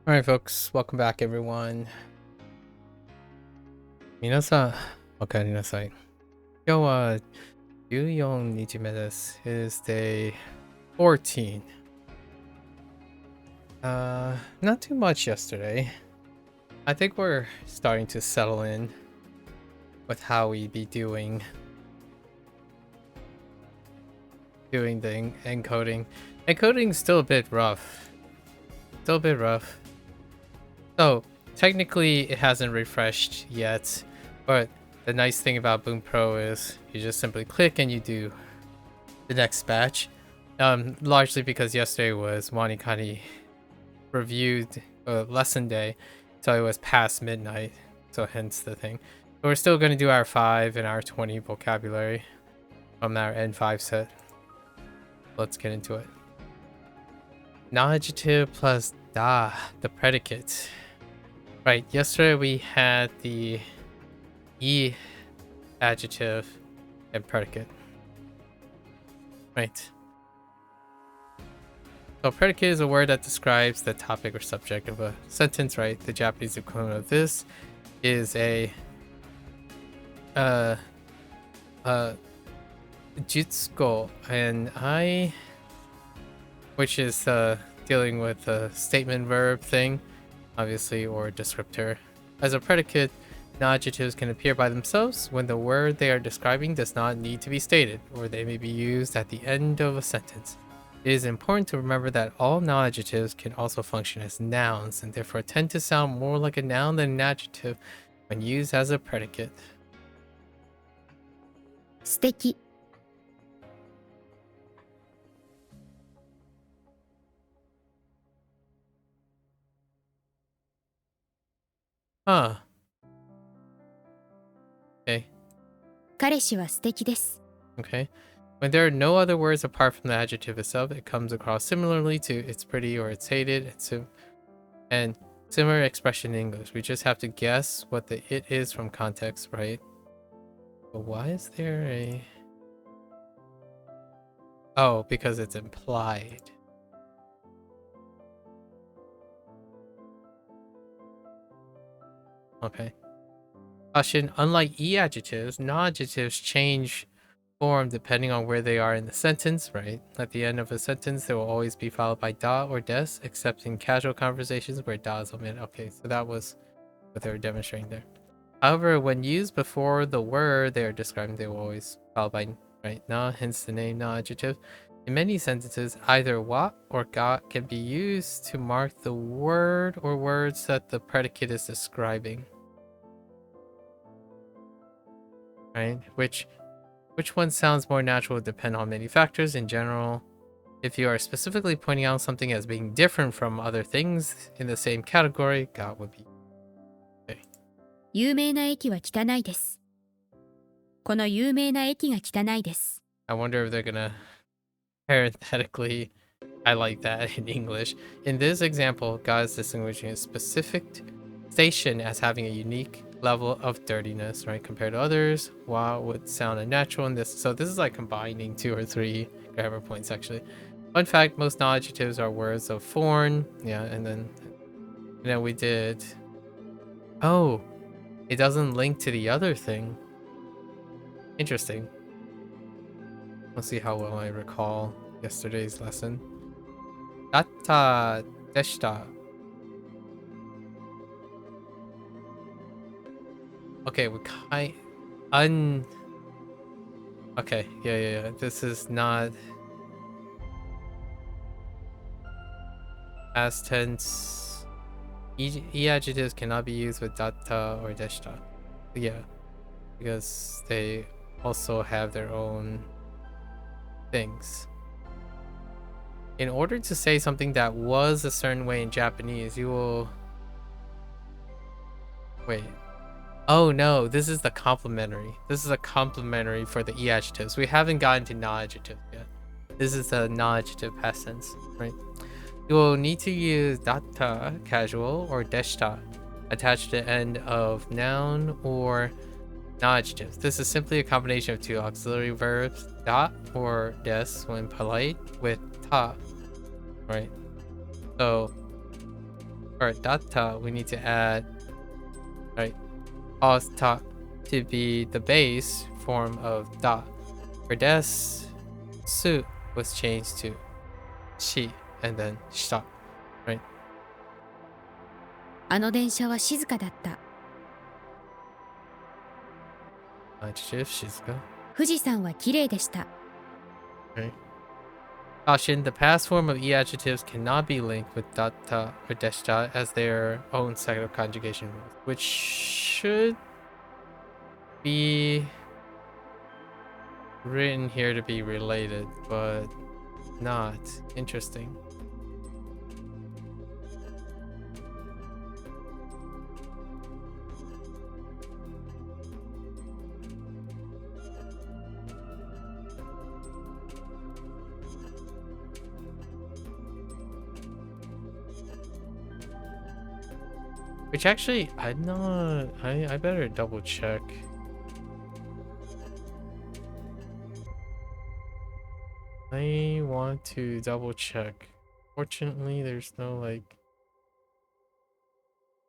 Alright folks, welcome back everyone. 皆さん、おかえりなさい。今日は14日目です。It is day 14. Not too much yesterday. I think we're starting to settle in with how we be doing the encoding. Encoding's still a bit rough. So technically it hasn't refreshed yet, but the nice thing about Bunpro is you just simply click and you do the next batch. Largely because yesterday was Wanikani reviewed lesson day, so it was past midnight, so hence the thing. But we're still going to do our 5 and our 20 vocabulary from our N5 set. Let's get into it. Non-adjective plus da, the predicate. Right, yesterday we had the E adjective and predicate. Right. So predicate is a word that describes the topic or subject of a sentence, right? The Japanese equivalent of this is a jutsuko, and which is dealing with a statement verb thing, obviously, or a descriptor. As a predicate, non-adjectives can appear by themselves when the word they are describing does not need to be stated, or they may be used at the end of a sentence. It is important to remember that all non-adjectives can also function as nouns, and therefore tend to sound more like a noun than an adjective when used as a predicate. 素敵 Huh. Okay. 彼氏は素敵です Okay. When there are no other words apart from the adjective itself, it comes across similarly to it's pretty or it's hated, and similar expression in English. We just have to guess what the it is from context, right? But why is there a... Oh, because it's implied. Okay. Caution, unlike E adjectives, non-adjectives change form depending on where they are in the sentence, right? At the end of a sentence, they will always be followed by da or des, except in casual conversations where da is omitted. Okay, so that was what they were demonstrating there. However, when used before the word they are describing, they will always followed by right na, hence the name non-adjective. In many sentences, either wa or ga can be used to mark the word or words that the predicate is describing. Right? Which one sounds more natural would depend on many factors. In general, if you are specifically pointing out something as being different from other things in the same category, ga would be okay. 有名な駅は汚いですこの有名な駅が汚いです I wonder if they're gonna parenthetically highlight that in English. In this example, ga is distinguishing a specific station as having a unique level of dirtiness, right? Compared to others, wa would sound unnatural in this. So this is like combining 2 or 3 grammar points actually. Fun fact, most non-adjectives are words of foreign. Yeah, and then we did... Oh, it doesn't link to the other thing. Interesting. Let's see how well I recall yesterday's lesson. Datta deshita. Okay, we Okay, yeah. This is not past tense. E adjectives cannot be used with datta or deshita. Yeah, because they also have their own things. In order to say something that was a certain way in Japanese, you will... Wait. Oh no, this is the complementary. This is a complementary for the E adjectives. We haven't gotten to non-adjectives yet. This is a non-adjective past tense, right? You will need to use datta, casual, or deshita attached to the end of noun or non-adjectives. This is simply a combination of 2 auxiliary verbs, da or des when polite, with ta, right? So for datta, we need to add, right, ta to be the base form of da. For des, su was changed to shi and then shita, right? あの電車は静かだった。 Adjective, shizuka. 富士山は綺麗でした。 Right. Caution, the past form of e adjectives cannot be linked with datta or deshita as their own set of conjugation rules, which should be written here to be related, but not. Interesting. Which actually, I better double check. I want to double check. Fortunately, there's no like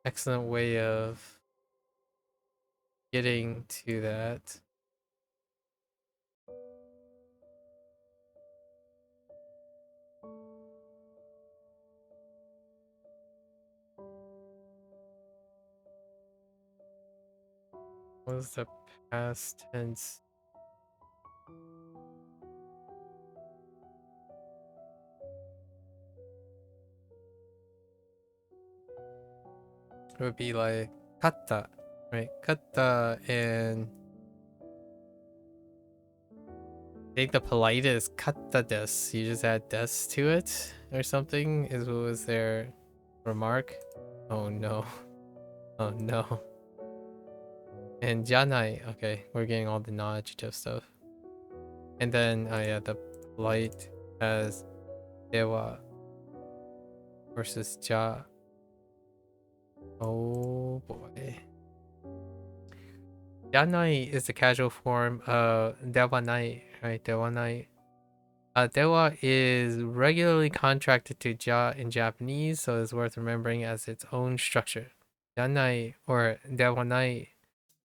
excellent way of getting to that. What was the past tense? It would be like katta, right? Katta, and I think the polite is katta des. You just add des to it or something is what was their remark. Oh no. Oh no. And janai, okay, we're getting all the non-adjective stuff. And then yeah, the polite as dewa versus ja. Oh boy. Janai is the casual form of dewanai, right? Dewanai. Dewa is regularly contracted to ja in Japanese, so it's worth remembering as its own structure. Janai or dewanai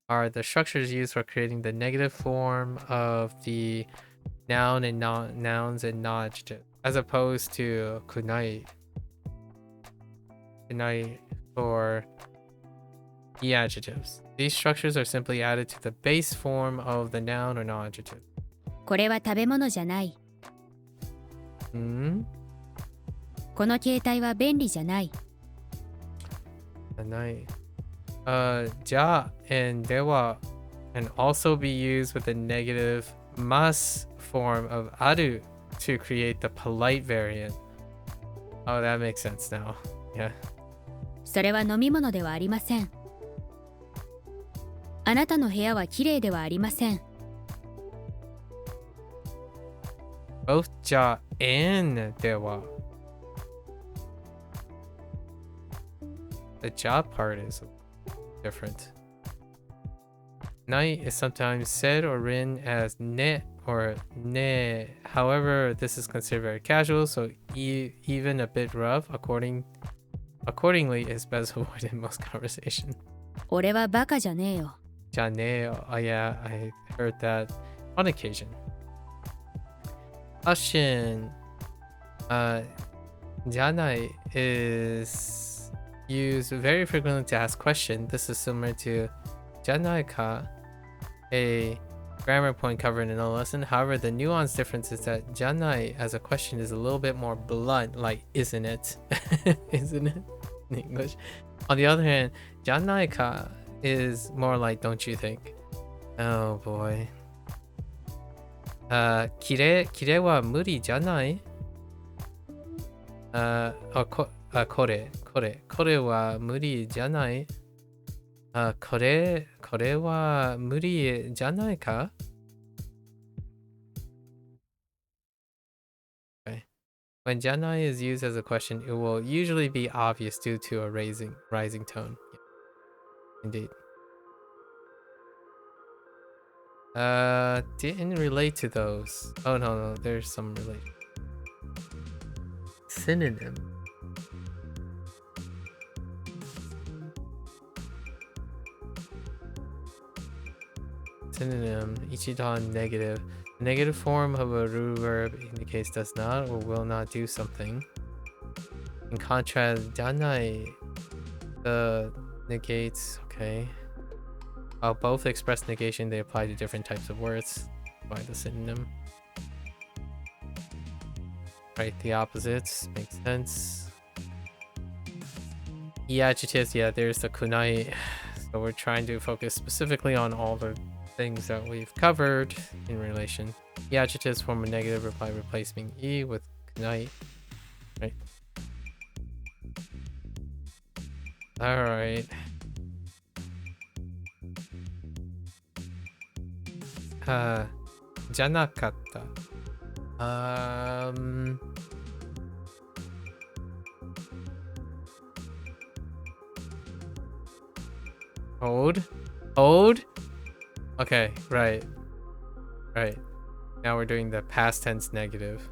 are the structures used for creating the negative form of the noun and nouns and non-adjective, as opposed to kunai. Kunai for e adjectives. These structures are simply added to the base form of the noun or non-adjective. これは食べ物じゃない。 Hmm? この携帯は便利じゃない。 Kunai. Ja and dewa can also be used with the negative mas form of aru to create the polite variant. Oh, that makes sense now. Yeah. それは飲み物ではありません。あなたの部屋は綺麗ではありません。 Both ja and dewa. The ja part is different. Night is sometimes said or written as ne or ne. However, this is considered very casual, so even a bit rough. Accordingly, is best avoided in most conversation. 俺はバカじゃねえよ。 Janeo. Oh yeah, I heard that on occasion. Question. Janai is used very frequently to ask question. This is similar to janai ka, a grammar point covered in a lesson. However, the nuance difference is that janai as a question is a little bit more blunt, like isn't it? Isn't it? In English. On the other hand, janai ka is more like don't you think? Oh boy. Kire wa muri janai? Kore wa muri janai? Kore wa muri janai ka? Okay. When janai is used as a question, it will usually be obvious due to a rising tone. Yeah. Indeed. Didn't relate to those. Oh no, there's some relation. Synonym. synonym. Ichidan negative. The negative form of a ru verb indicates does not or will not do something. In contrast, janai, the negates, okay. While both express negation, they apply to different types of words by the synonym. Right, the opposites makes sense. E adjectives, yeah, there's the kunai. So we're trying to focus specifically on all the things that we've covered in relation. E adjectives form a negative reply replacing e with kunai. Right. Alright. Janakatta. Hold. Okay, right. Now we're doing the past tense negative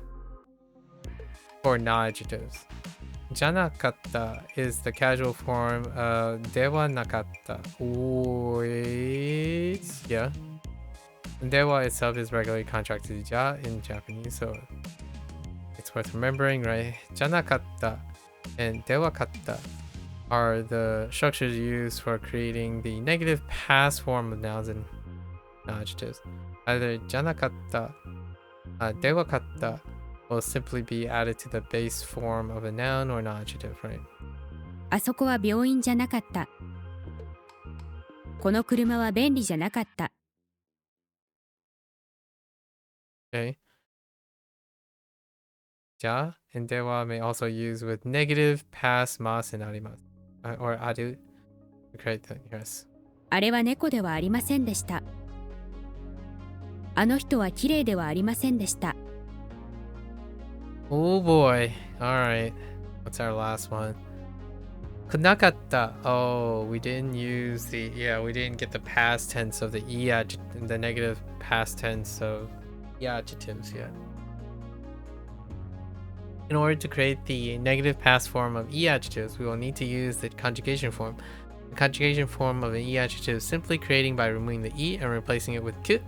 for non-adjectives. Janakatta is the casual form of dewa nakatta. Wait, yeah. Dewa itself is regularly contracted to ja in Japanese, so it's worth remembering, right? Janakatta and dewakatta are the structures used for creating the negative past form of nouns and adjectives. Either janakatta, dewakatta will simply be added to the base form of a noun or an adjective, right? あそこは病院じゃなかった。この車は便利じゃなかった。Okay. Ja and dewa may also use with negative past mas and arimasu, or aru to create the yes. あれは猫ではありませんでした。あの人は綺麗ではありませんでした。Oh boy. Alright. What's our last one? Kunakatta. Oh, we didn't use the, we didn't get the past tense of the the negative past tense of the adjectives yet. In order to create the negative past form of e adjectives, we will need to use the conjugation form. The conjugation form of an e adjective is simply creating by removing the e and replacing it with ku.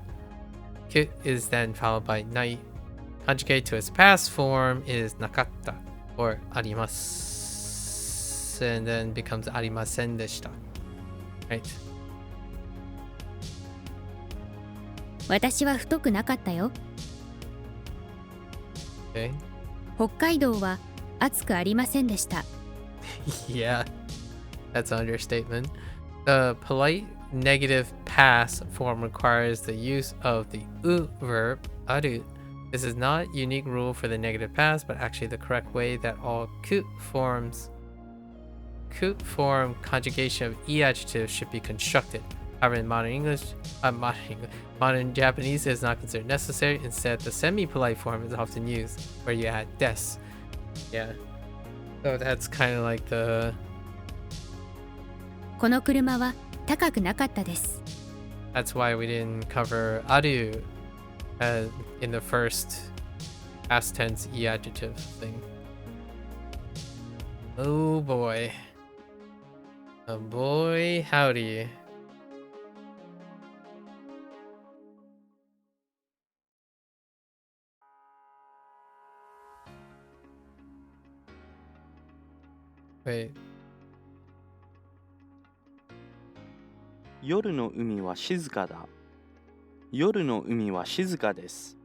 Ku is then followed by nai. Conjugate to its past form is nakatta or arimasu, and then becomes arimasen deshita. Right. 私は太くなかったよ。Okay. 北海道は暑くありませんでした。Yeah, that's an understatement. The polite negative past form requires the use of the u verb, aru. This is not a unique rule for the negative past, but actually the correct way that all ku form conjugation of e adjectives should be constructed. However, in modern Japanese, it is not considered necessary. Instead, the semi-polite form is often used, where you add des. Yeah. So that's kind of like the... この車は高くなかったです。That's why we didn't cover aru in the first past tense e adjective thing. Oh boy. Oh boy, howdy. Wait. 夜の海は静かだ。夜の海は静かです。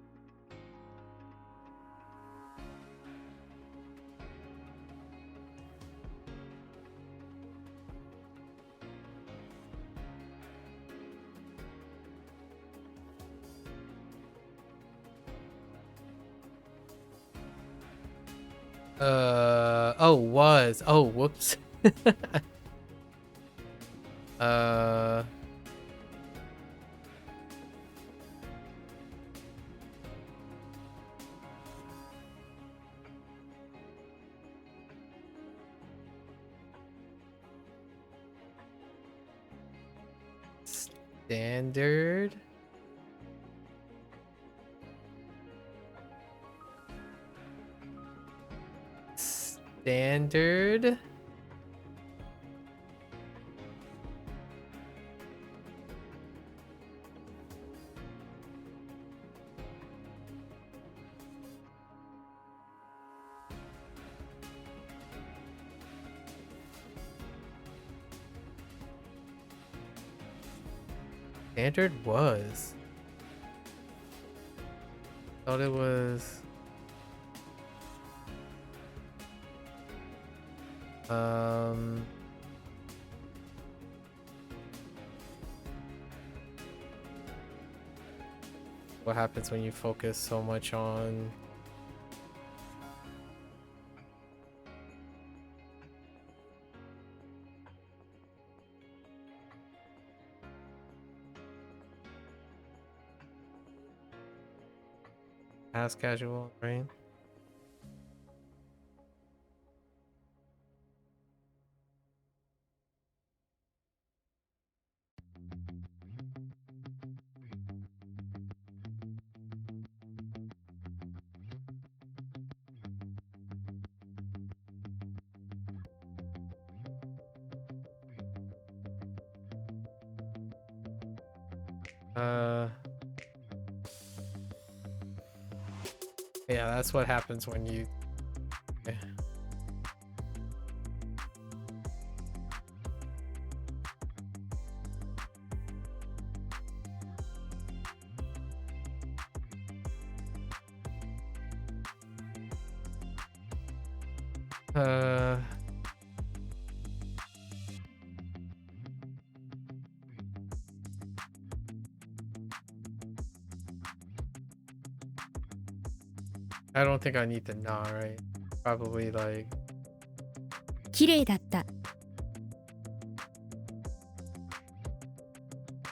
Was. Oh, whoops. Standard. Standard. Standard was. Thought it was. What happens when you focus so much on past casual, right? Yeah, that's what happens when you. Okay. Uh, I don't think I need the na, right? Probably like 綺麗だった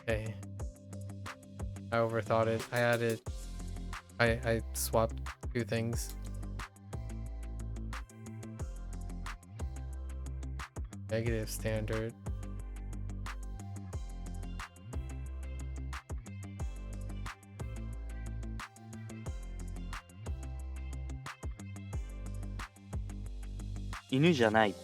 okay. I overthought it. I swapped two things. Negative standard.犬じゃない。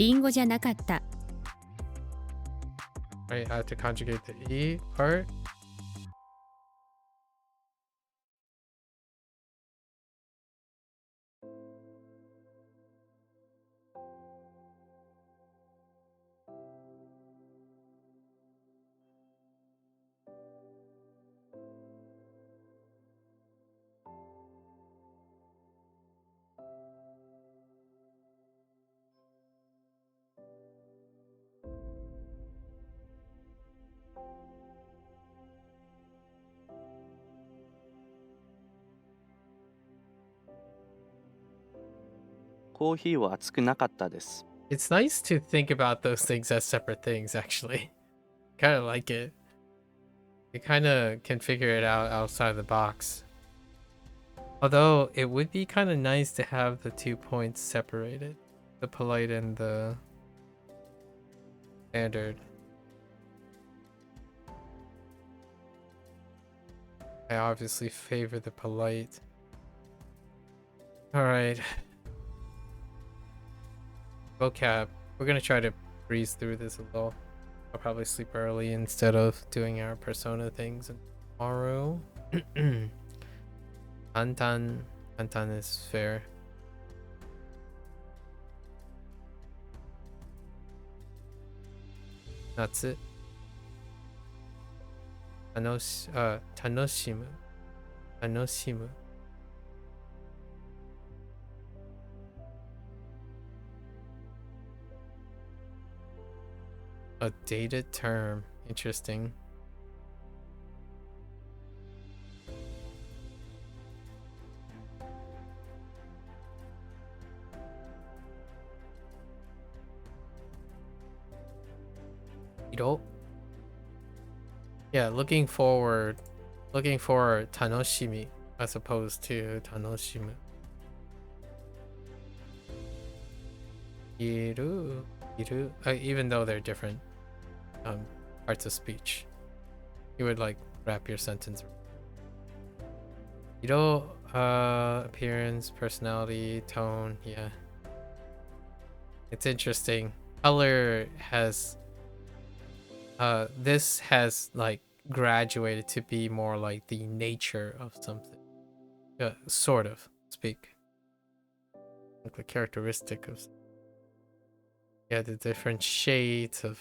リンゴじゃなかった Right, I have to conjugate the e part.コーヒーは熱くなかったです。 It's nice to think about those things as separate things, actually. Kind of like it. You kind of can figure it out outside the box. Although, it would be kind of nice to have the 2 points separated. The polite and the standard. I obviously favor the polite. Alright. Vocab. We're gonna try to breeze through this a little. I'll probably sleep early instead of doing our persona things tomorrow. Antan. Antan is fair. That's it. Tanoshimu. Tanoshimu. A dated term. Interesting. Iro. Yeah, looking forward. Looking for tanoshimi as opposed to tanoshimu. Iru, iru. Even though they're different parts of speech, you would like wrap your sentence. Iro, appearance, personality, tone. Yeah, it's interesting. Color has this has like graduated to be more like the nature of something, sort of speak, like a characteristic of. Yeah, the different shades of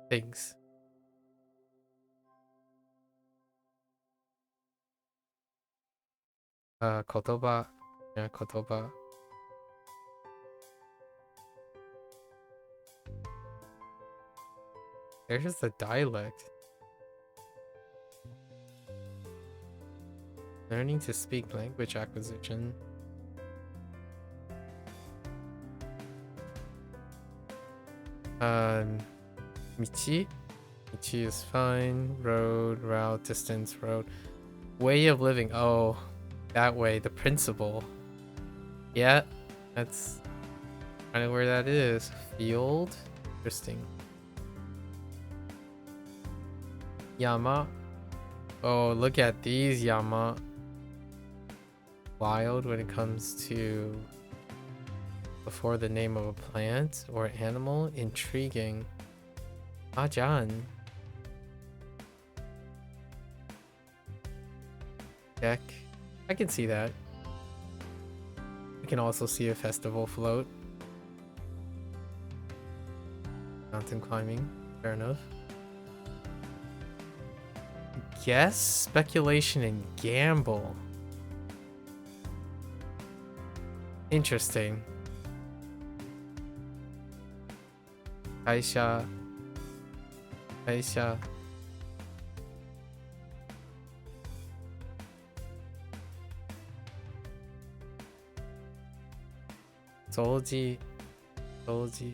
things. Kotoba. Yeah, kotoba. There's the dialect. Learning to speak language acquisition. Michi. Michi is fine. Road, route, distance, road. Way of living. Oh, that way. The principle. Yeah, that's kind of where that is. Field. Interesting. Yama. Oh, look at these Yama. Wild when it comes to before the name of a plant or animal. Intriguing. Ajan. Deck. I can see that. We can also see a festival float. Mountain climbing. Fair enough. Guess, speculation, and gamble. Interesting. Aisha. Aisha. Solji. Solji.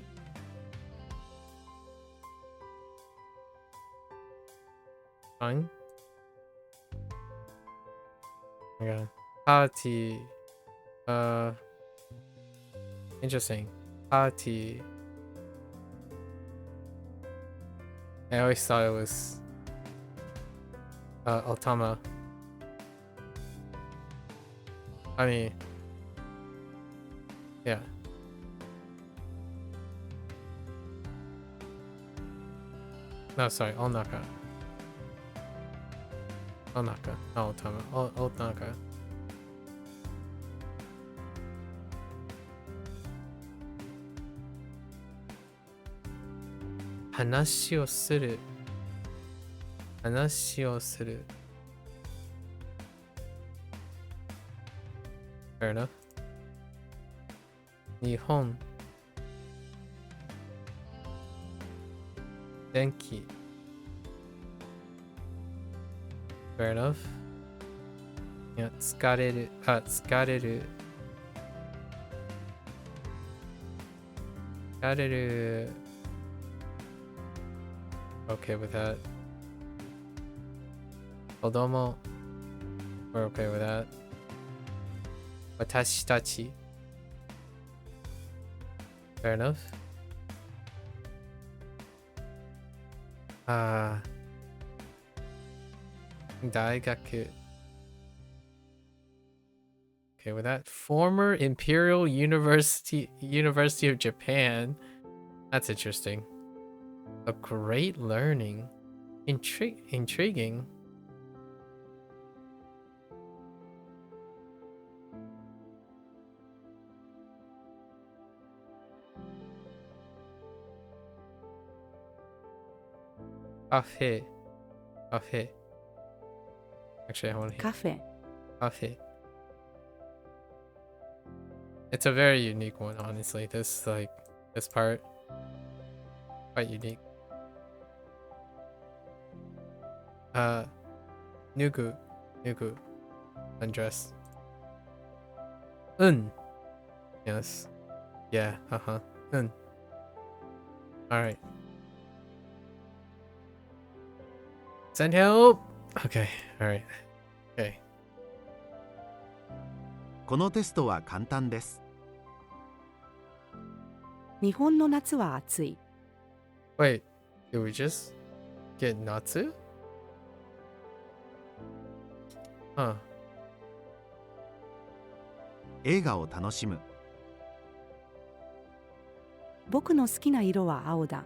Fine. Okay. Party. Interesting. Party. I always thought it was Otama. I mean, yeah. No, sorry, Onaka. Onaka, not Otama. Onaka. Hanashi o suru. Hanashi o suru. Fair enough. Nihon. Denki. Fair enough. Yeah, tsukareru. Tsukareru. Tsukareru. Okay with that. Kodomo. We're okay with that. Watashi tachi. Fair enough. Daigaku. Okay with that. Former Imperial University of Japan. That's interesting. A great learning. Intriguing. Cafe. Cafe. Actually, I want to hear. Cafe. Cafe. It's a very unique one, honestly. This part, quite unique. Nugu. Undress. Yes. Yeah, Alright. Send help! Okay, alright. Okay. このテストは簡単です。日本の夏は暑い。 Wait, did we just get Natsu? Huh. 映画を楽しむ。僕の好きな色は青だ。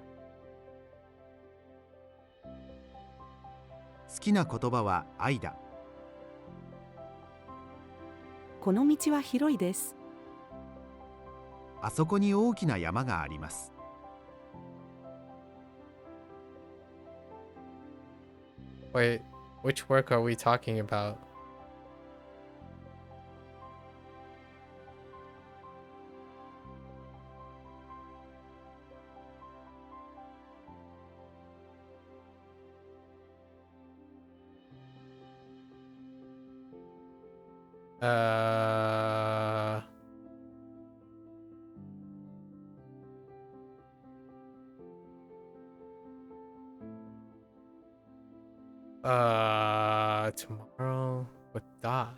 好きな言葉は愛だ。この道は広いです。あそこに大きな山があります。Wait, which work are we talking about? Uh... Tomorrow with Da.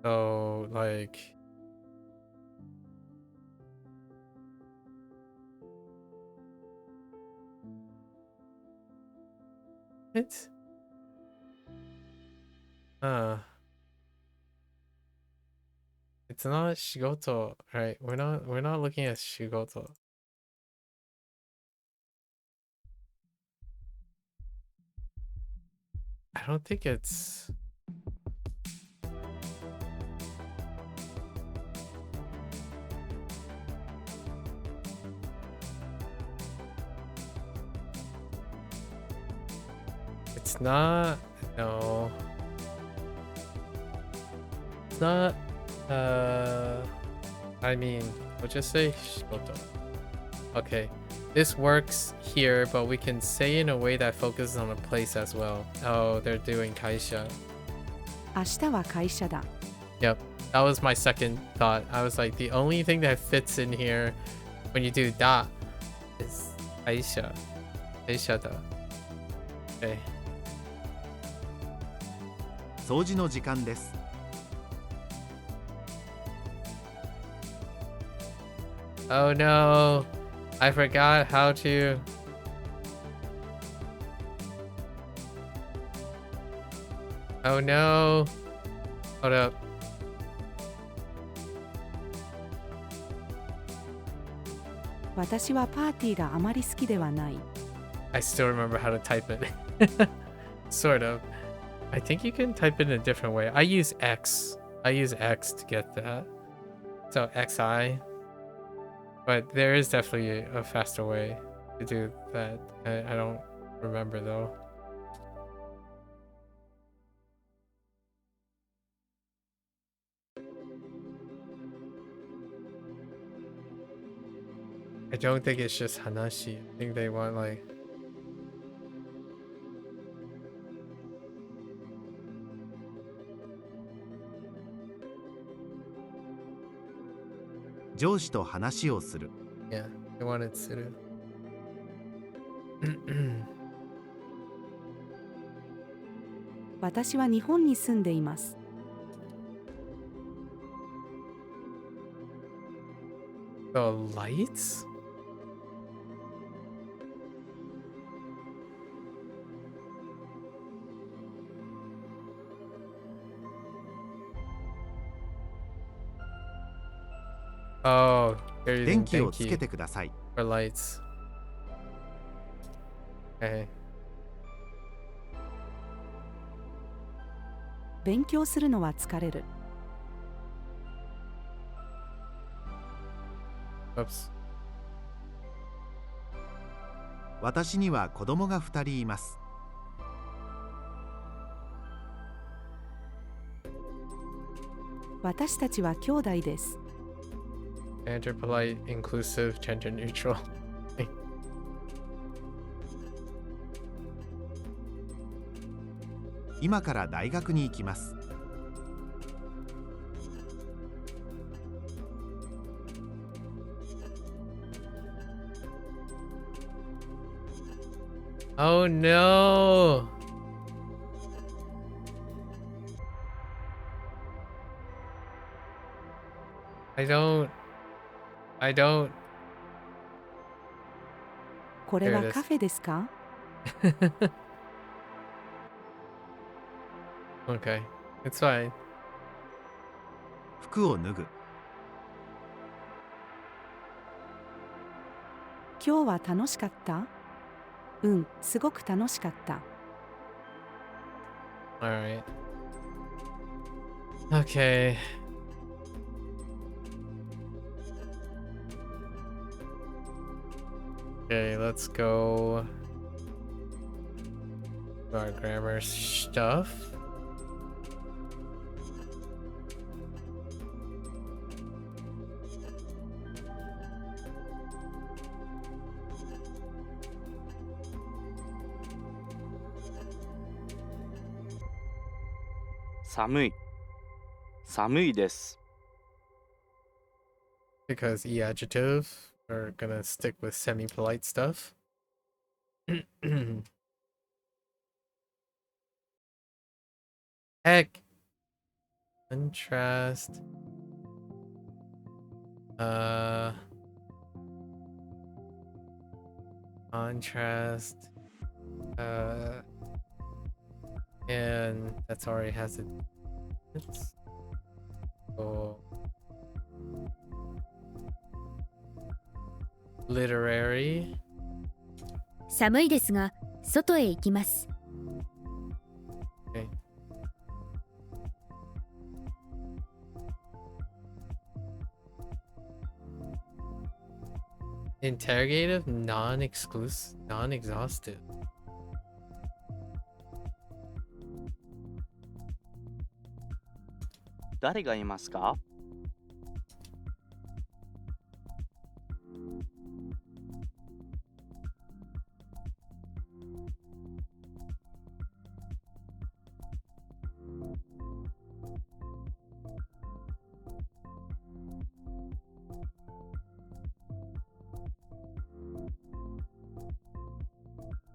So, like... It's... It's not shigoto, right? We're not looking at shigoto. I don't think it's... It's not... No. It's not... I mean, we'll just say shigoto. Okay. This works here, but we can say in a way that focuses on a place as well. Oh, they're doing kaisha. 明日は会社だ。 Yep, that was my second thought. I was like, the only thing that fits in here when you do da is kaisha. Kaisha da. Okay. 掃除の時間です。 Oh no, I forgot how to... Oh no. Hold up. 私はパーティーがあまり好きではない。 I still remember how to type it. Sort of. I think you can type it in a different way. I use X. I use X to get that. So XI. But there is definitely a faster way to do that. I don't remember though. I don't think it's just Hanashi. I think they want like...上司と話をする。 Yeah, they wanted Tsuru. 私は日本に住んでいます。 The lights? Oh, they're using 電気をつけ Denki てください。 for lights. Okay. 勉強するのは疲れる。 Oops. 私には子供が2人います。 私たちは兄弟です。 Gender polite, inclusive, gender neutral. 今から大学に行きます。 Oh no! I don't I don't. これはカフェですか？ Okay, it's fine. 服を脱ぐ。今日は楽しかった？うん、すごく楽しかった。Alright. Okay. Okay, let's go to our grammar stuff. Samuiです。 Because E adjective, we're gonna stick with semi-polite stuff. Heck. Contrast. Contrast. And that's already has it. So literary. 寒いですが、外へ行きます。Okay. Interrogative, non-exclusive, non-exhaustive. 誰がいますか？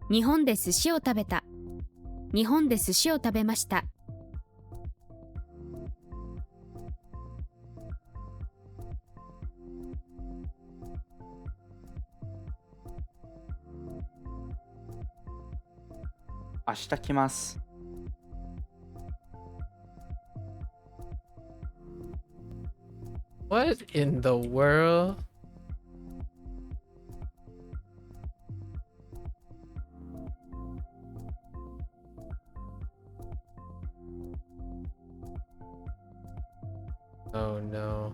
日本で寿司を食べた。日本で寿司を食べました。明日来ます。What in the world? Oh no.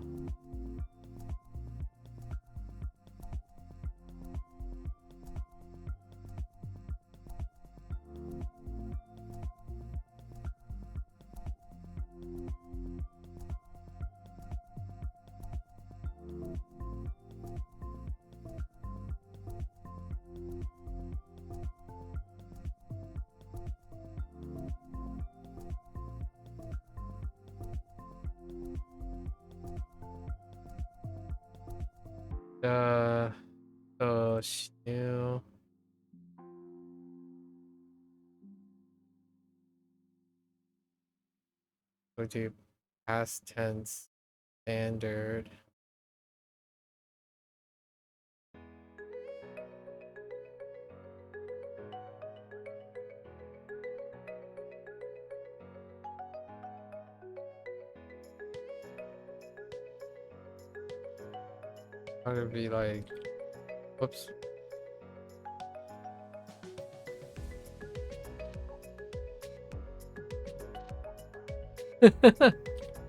So she knew. We'll do past tense standard. I'm gonna be like, whoops.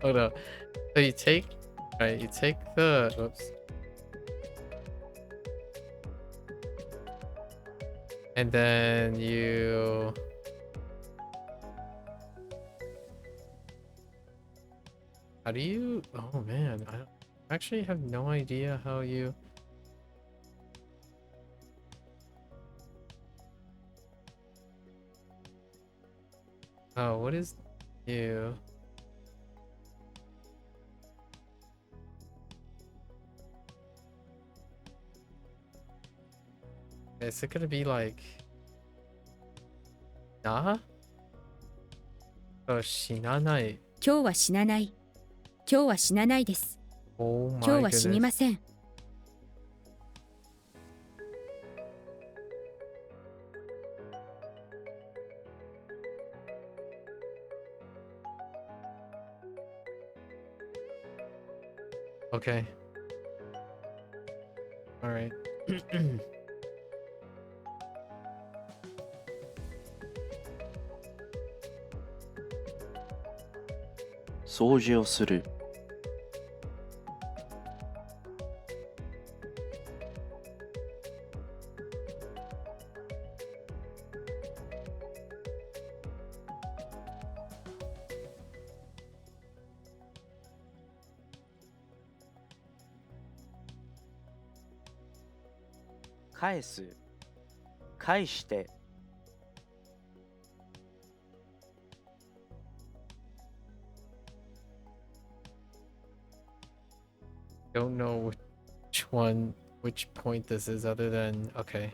Hold up. So you take, right? You take the, whoops. And then you, how do you, oh man, I actually have no idea how you, oh, what is you? Is it gonna be like, nah? Oh, 死なない。今日は死なない。今日は死なないです。 Oh 今日 my は死にま goodness. せん。Okay. All right. 掃除をする。返す。返して。Don't know which point this is other than okay.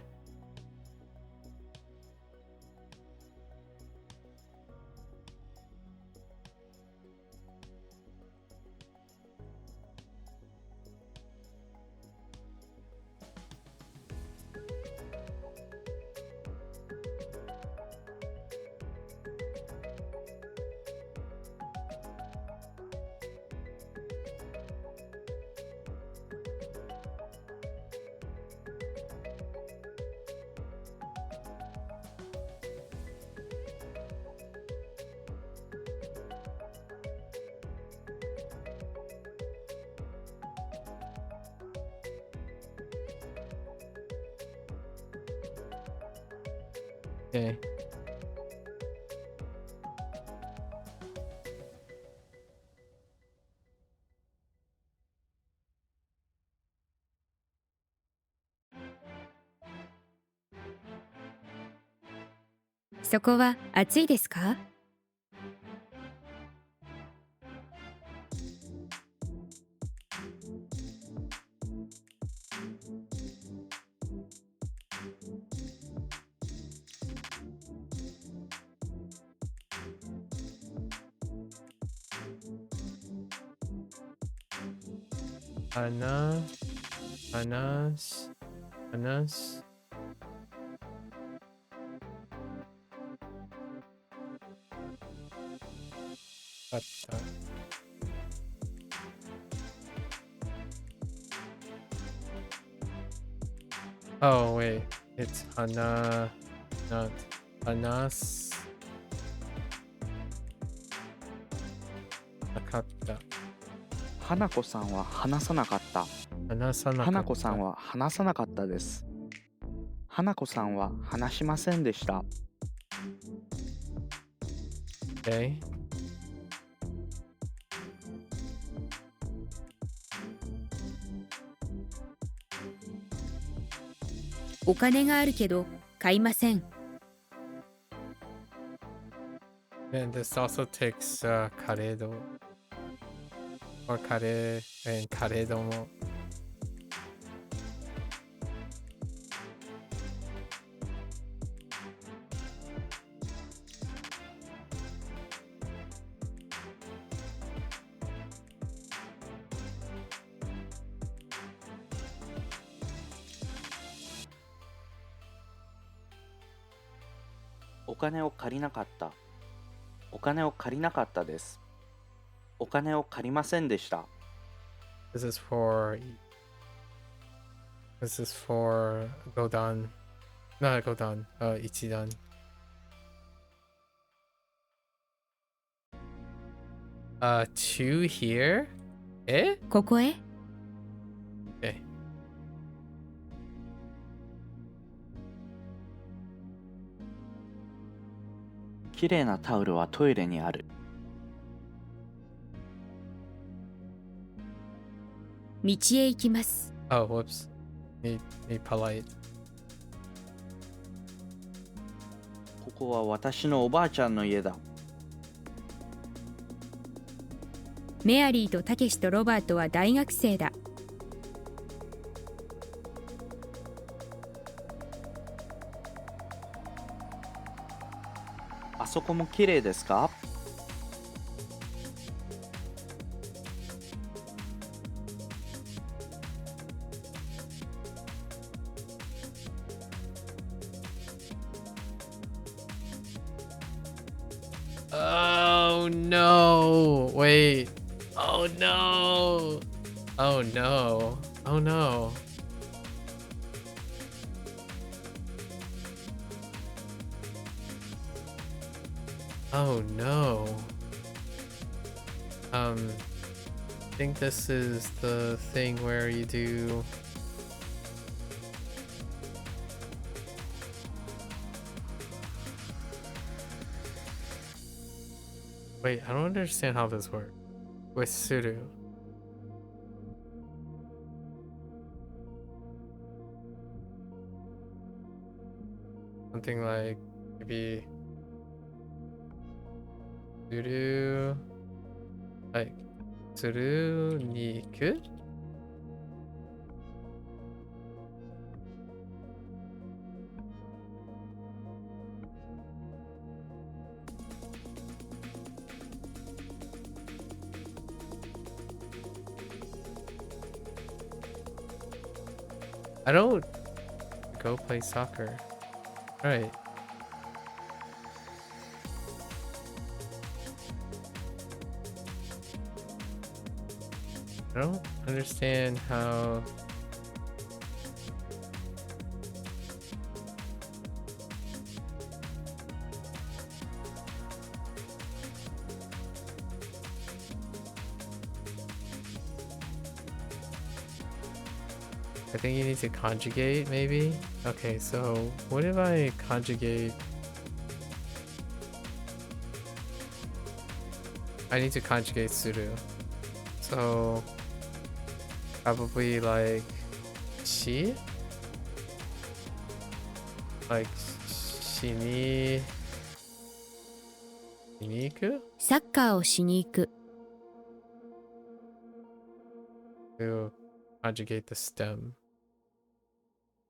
Okay.「そこは暑いですか?」Anas. Oh wait, it's not Anas. Nakatta. 花子さんは話さなかった。花子さんは話さなかったです。花子さんは話しませんでした。Okay. お金があるけど買いません。 And this also takes karedo or kare and karedo mo.お金を借りなかった。お金を借りなかったです。お金を借りませんでした。This is for Godan. Not Godan, Ichidan. Two here? Eh? ここへ Okay. きれいなタオルはトイレにある。道へ行きます。 Oh, whoops. Need polite. ここは私のおばあちゃんの家だ。メアリーとタケシとロバートは大学生だ。あそこもきれいですか？Oh no! Wait. Oh no! Oh no. Oh no. Oh no. I think this is the thing where you do. Wait, I don't understand how this works. With Suru. Something like maybe Suru, like Suru ni iku? I don't go play soccer. Right. I don't understand how. I think you need to conjugate, maybe? Okay, so what if I conjugate? I need to conjugate Suru. So probably like she? Like shiniku? サッカーをしに行く。 To conjugate the stem.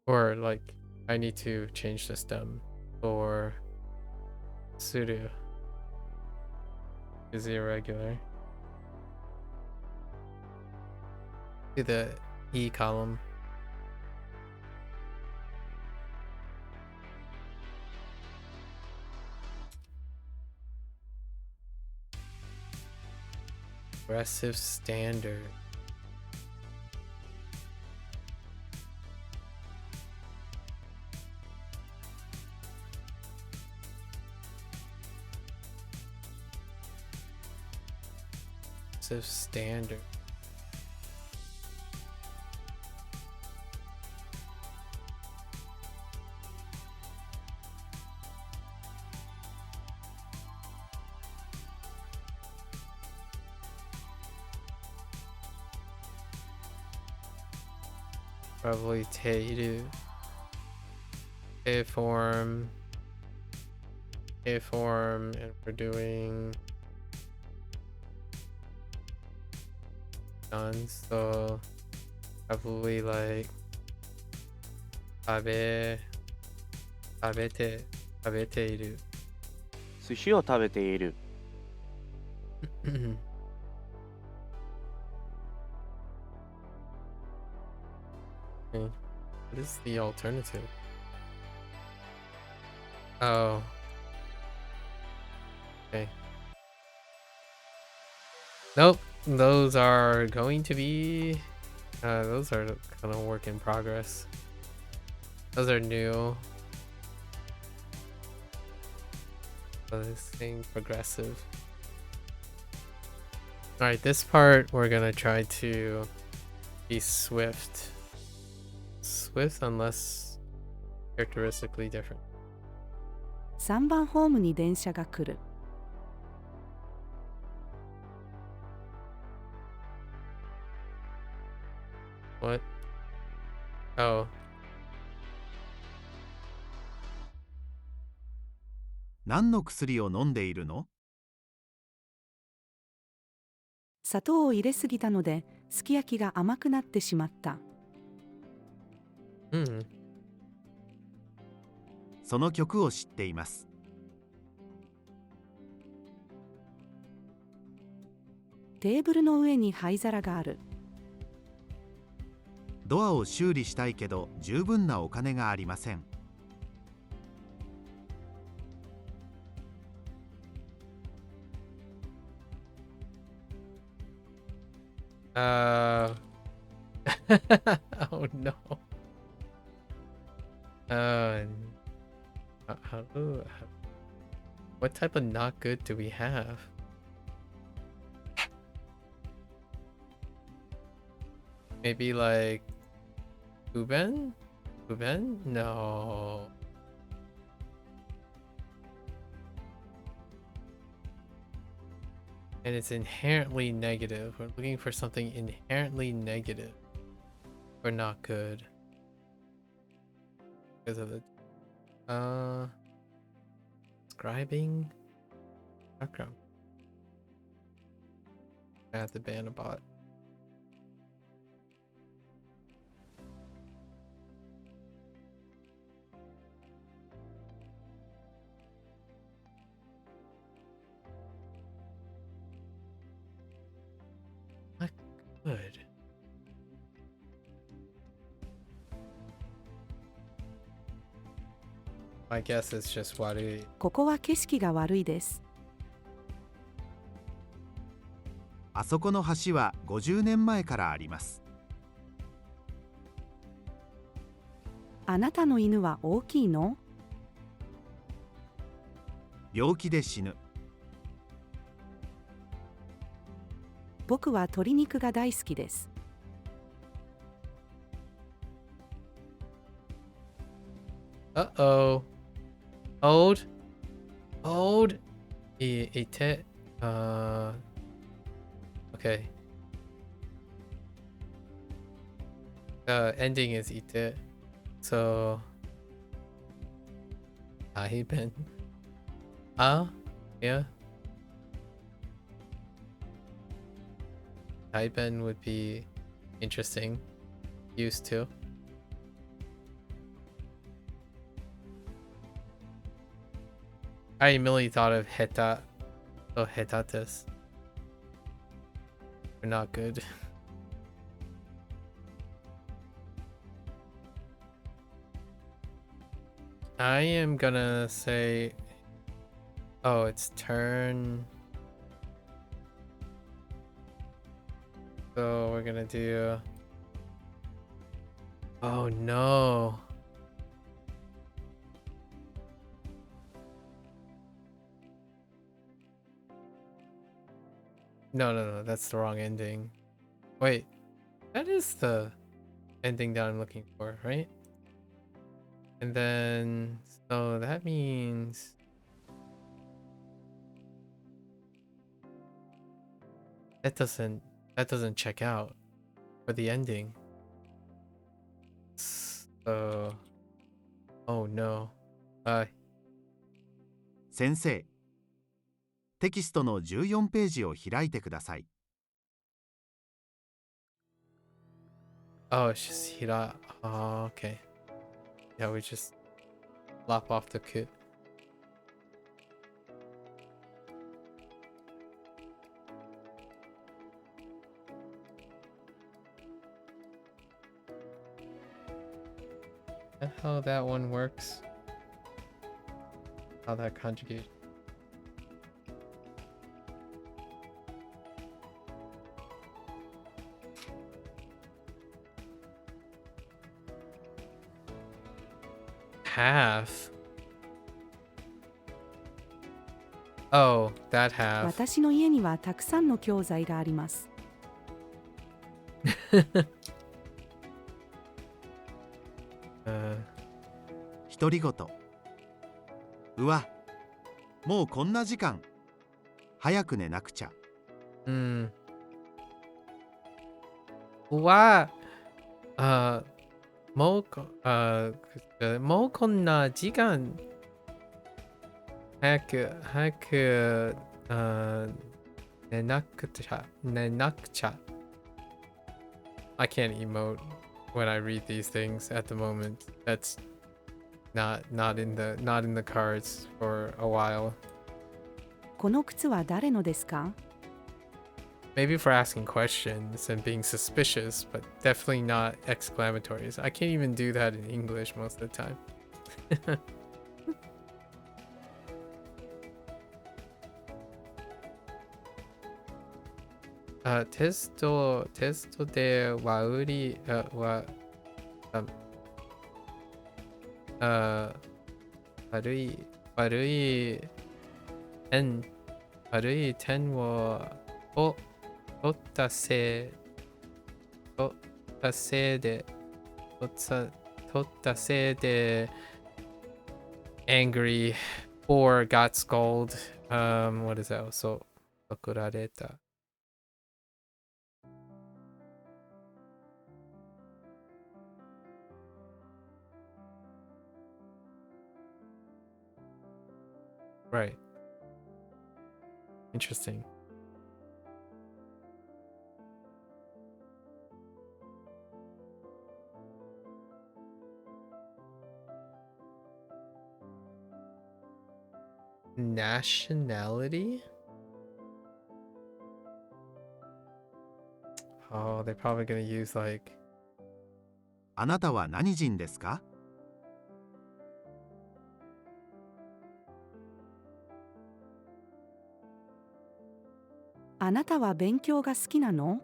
Or like I need to change the stem for Suru. Is irregular. To the E column. Progressive standard. Progressive standard. Probably Teiru. A-form, and we're doing done, so probably like Tabeteiru. 寿司を食べている。 Okay. What is the alternative? Oh. Okay. Nope. Those are going to be... those are kind of work in progress. Those are new. This thing progressive. Alright, this part we're gonna try to be swift. Swift unless characteristically different. 3番ホームに電車が来る。 What? Oh. 何の薬を飲んでいるの？砂糖を入れすぎたのですき焼きが甘くなってしまった。 その曲を知っています。 テーブルの上に灰皿がある。 ドアを修理したいけど十分なお金がありません。Oh no. Uh, what type of not good do we have? Maybe like Uben? Uben? No. And it's inherently negative. We're looking for something inherently negative or not good. Because of the describing background. I have to ban a bot. Not good. My guess is just悪い。ここは景色が悪いです。あそこの橋は50年前からあります。あなたの犬は大きいの？病気で死ぬ。僕は鶏肉が大好きです。Uh-oh. Old. Old. Ite. Okay. Ending is ite. So. Aiben. Yeah. Aiben would be interesting. Used to. I immediately thought of Heta. Oh, Hetates. They're not good. I am gonna say... Oh, it's turn. So we're gonna do... Oh no. No, that's the wrong ending. Wait, that is the ending that I'm looking for, right? And then, so that means... That doesn't check out for the ending. So... Oh no. 先生、テキストの14ページを開いてください。Oh, it's just Hira. Oh, okay. Yeah, we just lop off the kit. That's how that one works. How that conjugate. Half. Oh, that half. 私の家にはたくさんの教材があります。独り言。うわ、もうこんな時間。早く寝なくちゃ。わもうこんな時間。早く寝なくちゃ。I can't emote when I read these things at the moment. That's not in the cards for a while. この靴は誰のですか？ Maybe for asking questions and being suspicious, but definitely not exclamatories. I can't even do that in English most of the time. テストで悪い、あ、あ、悪い、悪い点、悪い点を取ったせい、取ったせいで、取ったせいで、angry or got scolded. What is that? そう、怒られた。Right. Interesting. Nationality? Oh, they're probably gonna use like あなたは何人ですか？あなたは勉強が好きなの？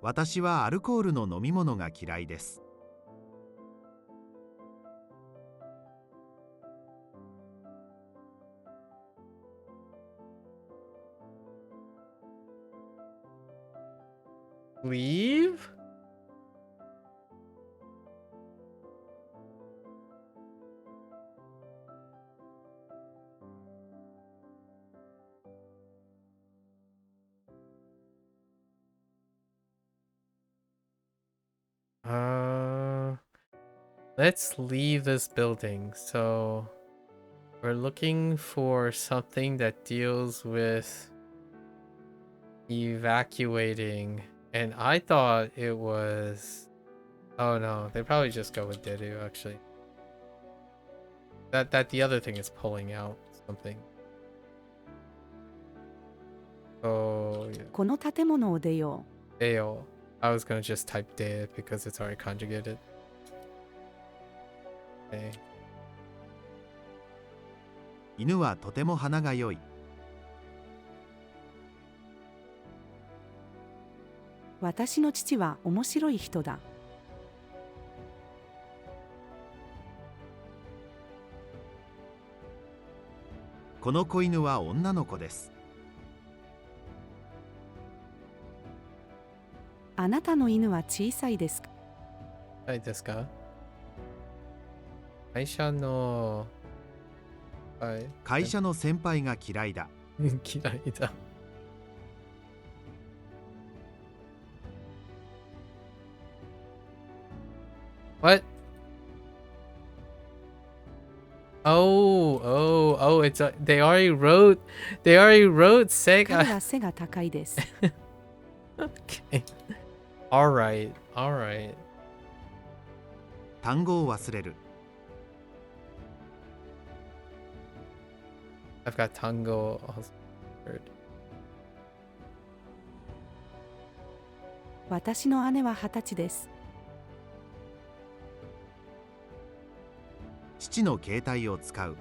私はアルコールの飲み物が嫌いです。leave? Let's leave this building. So we're looking for something that deals with evacuating, and I thought it was. Oh no, they probably just go with Deru actually. That the other thing is pulling out something. Oh yeah. この建物を出よ Deo. I was gonna just type de because it's already conjugated. Okay. 犬はとても鼻が良い。う。私の父は面白い人だ。この子犬は女の子です。あなたの犬は小さいですか？はいですか？会社の、はい、会社の先輩が嫌いだ。嫌いだ。What? Oh, it's they already wrote彼 Sega. は背が高いです。Okay. Alright. 単語を忘れる。I've got Tango also heard. 私の姉は20歳です。父の携帯を使う。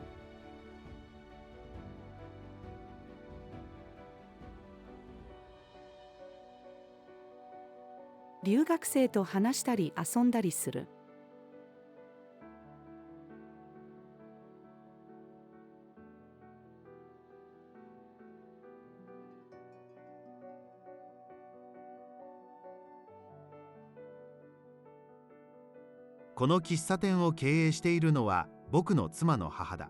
留学生と話したり遊んだりする。この喫茶店を経営しているのは僕の妻の母だ。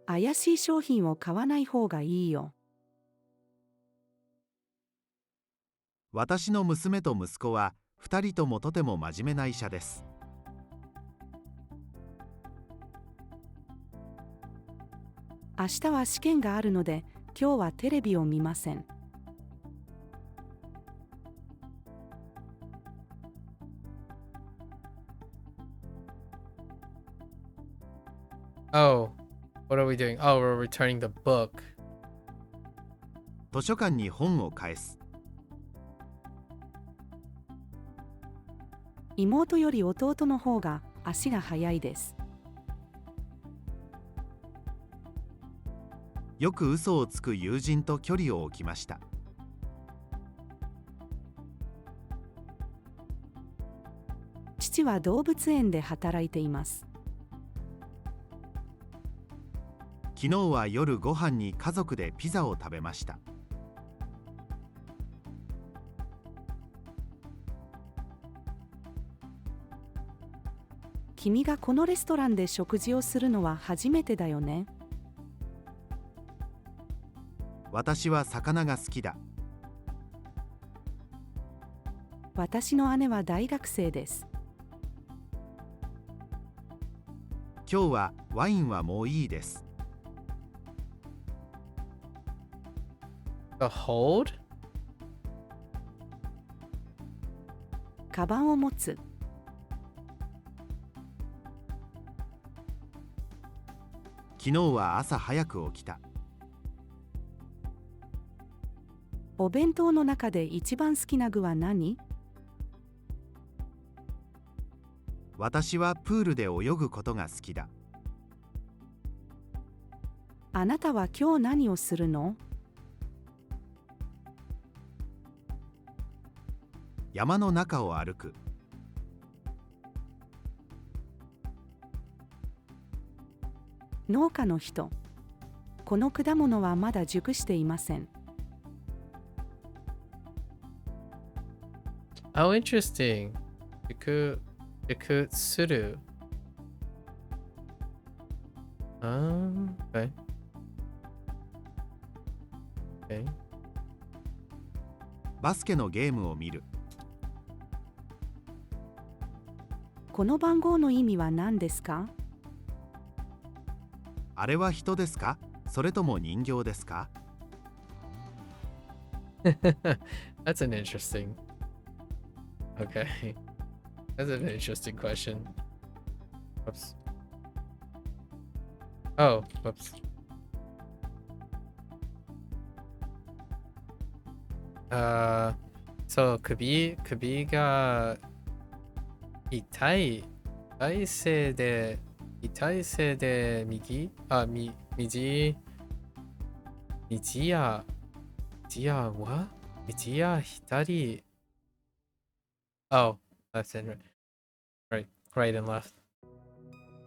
怪しい商品を買わない方がいいよ。私の娘と息子は2人ともとても真面目な医者です。明日は試験があるので、今日はテレビを見ません。Oh, what are we doing? Oh, we're returning the book. 図書館に本を返す。妹より弟の方が足が速いです。よく嘘をつく友人と距離を置きました。父は動物園で働いています。昨日は夜ご飯に家族でピザを食べました。君がこのレストランで食事をするのは初めてだよね。私は魚が好きだ。私の姉は大学生です。今日はワインはもういいです。The hold? カバンを持つ。昨日は朝早く起きた。お弁当の中で一番好きな具は何？私はプールで泳ぐことが好きだ。あなたは今日何をするの？山の中を歩く。農家の人。この果物はまだ熟していません。Oh, interesting. Suru. Okay. Okay. バスケのゲームを見る。この番号の意味は何ですか？あれは人ですか？それとも人形ですか？ That's an interesting. Okay. That's an interesting question. Whoops. Oh, whoops. So 首が痛いせいで右や左 Oh, left and right and left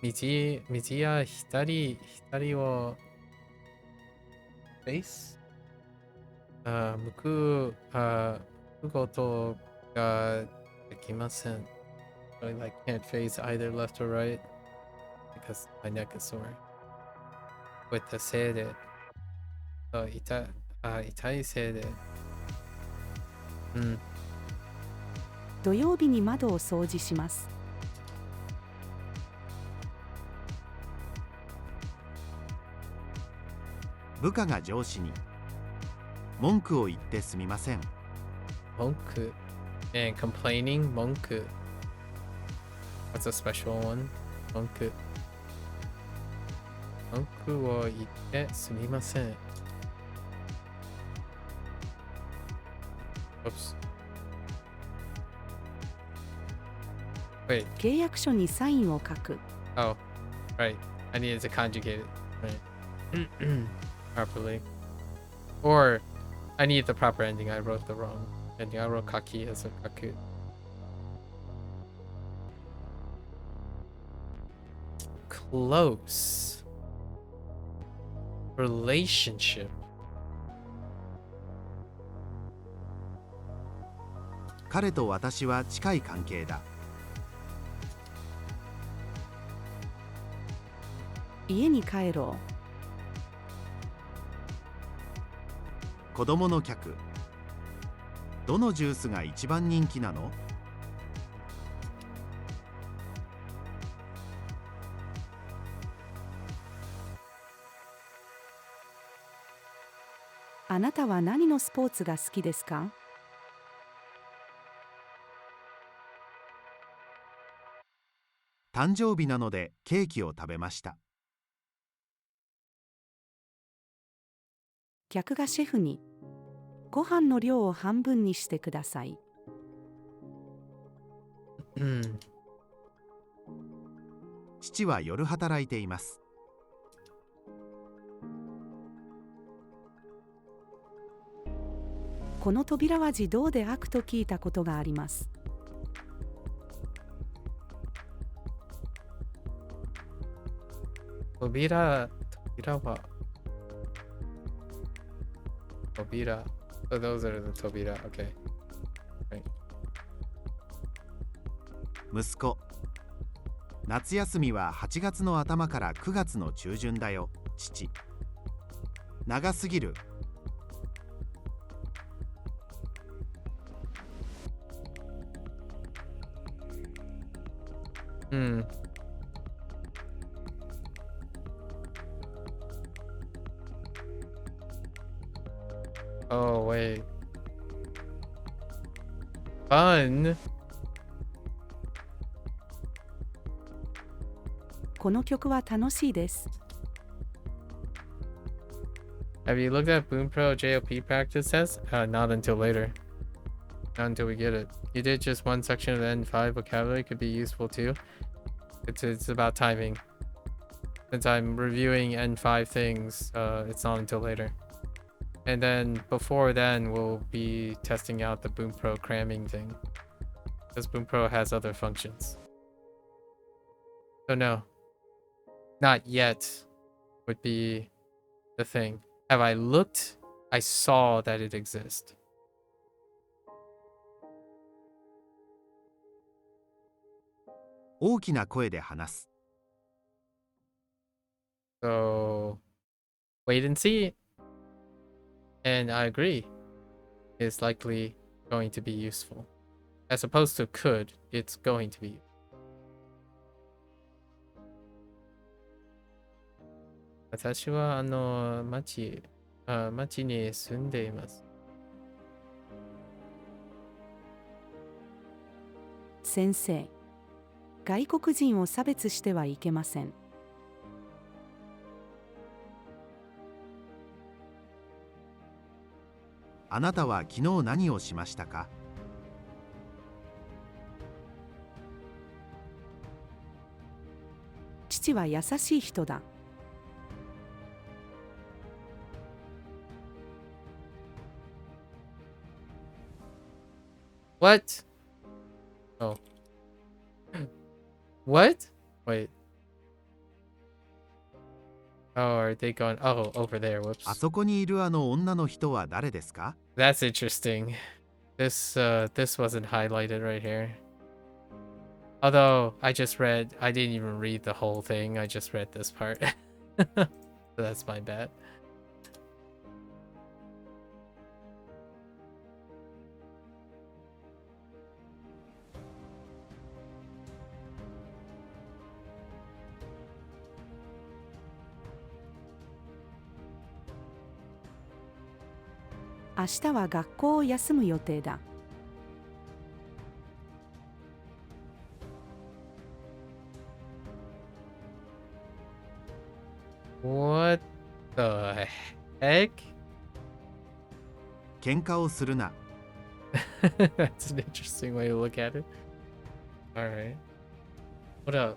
右や左をフェイス向くことができません。I can't face either left or right because my neck is sore. With the せいで、痛いせいで、土曜日に窓を掃除します。部下が上司に文句を言ってすみません。文句 and complaining 文句 What's a special one? 文句を言ってすみません。Oops. Wait. 契約書にサインを書く。Oh, right. I needed to conjugate it right properly. Or I need the proper ending. I wrote the wrong ending. I wrote kaki as a kaku. Close. Relationship. 彼と私は近い関係だ。家に帰ろう。子供の客。どのジュースが一番人気なの？あなたは何のスポーツが好きですか？誕生日なのでケーキを食べました。客がシェフに、ご飯の量を半分にしてください。父は夜働いています。この扉は自動で開くと聞いたことがあります。扉は扉。So those are the 扉。Okay. Right. 息子、夏休みは8月の頭から9月の中旬だよ。父、長すぎる。Oh, wait. Fun. この曲は楽しいです。Have you looked at Bunpro JOP practice test? Not until later. Not until we get it. You did just one section of the N5 vocabulary could be useful too. It's about timing. Since I'm reviewing N5 things, it's not until later. And then before then, we'll be testing out the Bunpro cramming thing. Because Bunpro has other functions. So no. Not yet would be the thing. Have I looked? I saw that it exists. So wait and see. And I agree. It's likely going to be useful. As opposed to could, it's going to be. 私は町に住んでいます。先生、外国人を差別してはいけません。あなたは昨日何をしましたか？父は優しい人だ。What? Oh. What? Wait. Oh, are they going? Oh, over there. Whoops. あそこにいるあの女の人は誰ですか？ That's interesting. This wasn't highlighted right here. Although I didn't even read the whole thing. I just read this part. So that's my bad.明日は学校を休む予定だ。What the heck? 喧嘩をするな。That's an interesting way to look at it. Alright. What up?